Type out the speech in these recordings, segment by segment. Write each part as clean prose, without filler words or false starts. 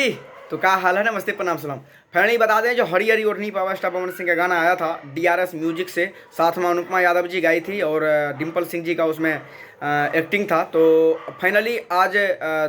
जी, तो क्या हाल है। नमस्ते, प्रणाम, सलाम। फाइनली बता दें, जो हरी हरी ओढ़नी पावर स्टार पवन सिंह का गाना आया था डीआरएस म्यूजिक से, साथ में अनुपमा यादव जी गाई थी और डिम्पल सिंह जी का उसमें एक्टिंग था। तो फाइनली आज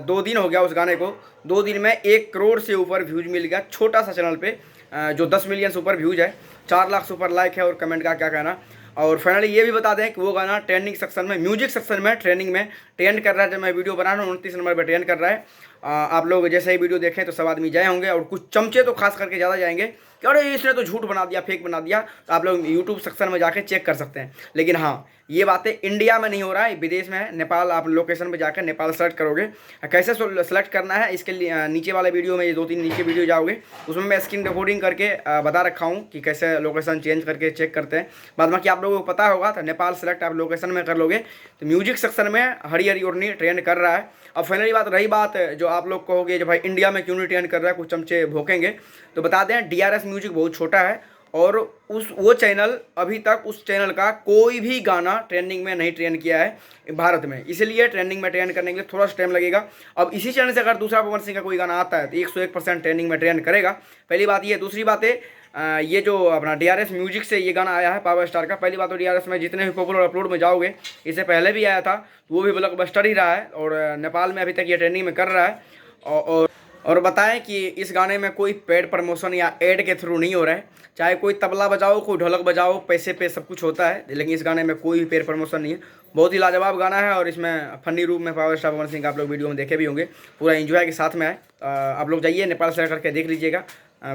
2 दिन हो गया उस गाने को। 2 दिन में 1 करोड़ से ऊपर व्यूज मिल गया छोटा सा चैनल पे, जो 10 मिलियन से ऊपर व्यूज है, 4 लाख से ऊपर लाइक है और कमेंट का क्या कहना। और फाइनली ये भी बता दें कि वो गाना ट्रेंडिंग सेक्शन में, म्यूजिक सेक्शन में ट्रेंडिंग में ट्रेंड कर रहा है। जब मैं वीडियो बना रहा हूँ 29 नंबर पर ट्रेंड कर रहा है। आप लोग जैसे ही वीडियो देखें तो सब आदमी जाए होंगे और कुछ चमचे तो खास करके ज़्यादा जाएंगे कि अरे इसने तो झूठ बना दिया, फेक बना दिया। तो आप लोग यूट्यूब सेक्शन में जाके चेक कर सकते हैं। लेकिन हाँ, ये बातें इंडिया में नहीं हो रहा है, विदेश में है, नेपाल। आप लोकेशन पे जाकर नेपाल सेलेक्ट करोगे। कैसे सेलेक्ट करना है इसके लिए नीचे वाले वीडियो में, ये 2-3 नीचे वीडियो जाओगे, उसमें मैं स्क्रीन रिकॉर्डिंग करके बता रखा हूँ कि कैसे लोकेशन चेंज करके चेक करते हैं। बाद बाकी आप लोगों को पता होगा। तो नेपाल सेलेक्ट आप लोकेशन में कर लोगे तो म्यूजिक सेक्शन में हरी हरी ओढ़नी ट्रेंड कर रहा है। अब फाइनली बात रही बात जो आप लोग कहोगे जो भाई इंडिया में क्यों नहीं ट्रेंड कर रहा है, कुछ चमचे भोंकेंगे। तो बता दें, डीआरएस म्यूजिक बहुत छोटा है और वो चैनल अभी तक उस चैनल का कोई भी गाना ट्रेंडिंग में नहीं ट्रेंड किया है भारत में। इसलिए ट्रेंडिंग में ट्रेंड करने के लिए थोड़ा सा टाइम लगेगा। अब इसी चैनल से अगर दूसरा पवन सिंह का कोई गाना आता है तो 101% ट्रेंडिंग में ट्रेंड करेगा। पहली बात ये। दूसरी बात है, ये जो अपना डीआरएस म्यूजिक से ये गाना आया है पावर स्टार का। पहली बात तो डीआरएस में जितने भी पॉपुलर अपलोड में जाओगे, इससे पहले भी आया था, वो भी ब्लॉकबस्टर ही रहा है और नेपाल में अभी तक ये ट्रेंडिंग में कर रहा है। और बताएं कि इस गाने में कोई पेड प्रमोशन या एड के थ्रू नहीं हो रहा है। चाहे कोई तबला बजाओ, कोई ढोलक बजाओ, पैसे पे सब कुछ होता है, लेकिन इस गाने में कोई भी पेड प्रमोशन नहीं है। बहुत ही लाजवाब गाना है और इसमें फनी रूप में पावर स्टार पवन सिंह का आप लोग वीडियो में देखे भी होंगे। पूरा एंजॉय के साथ में है। आप लोग जाइए नेपाल शेयर करके देख लीजिएगा।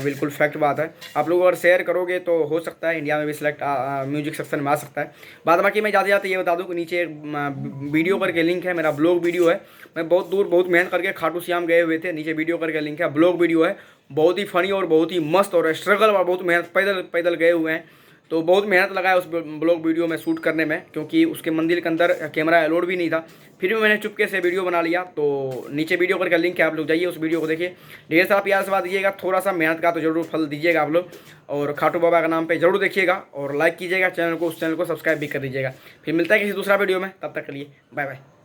बिल्कुल फैक्ट बात है। आप लोग अगर शेयर करोगे तो हो सकता है इंडिया में भी सिलेक्ट म्यूजिक सेक्शन में आ सकता है। बाद बाकी मैं जाते जाते ये बता दूं कि नीचे वीडियो करके लिंक है, मेरा ब्लॉग वीडियो है। मैं बहुत दूर बहुत मेहनत करके खाटू श्याम गए हुए थे, नीचे वीडियो करके लिंक है, ब्लॉग वीडियो है। बहुत ही फनी और बहुत ही मस्त और स्ट्रगल और बहुत मेहनत, पैदल पैदल गए हुए हैं। तो बहुत मेहनत लगाया उस ब्लॉग वीडियो में शूट करने में, क्योंकि उसके मंदिर के अंदर कैमरा अलाउड भी नहीं था। फिर भी मैंने चुपके से वीडियो बना लिया। तो नीचे वीडियो करके लिंक है, आप लोग जाइए उस वीडियो को देखिए। ढेर सारा प्यार से बात दीजिएगा, थोड़ा सा मेहनत का तो जरूर फल दीजिएगा आप लोग। और खाटू बाबा का नाम पे जरूर देखिएगा और लाइक कीजिएगा चैनल को, उस चैनल को सब्सक्राइब भी कर दीजिएगा। फिर मिलता है किसी दूसरा वीडियो में, तब तक के लिए बाय बाय।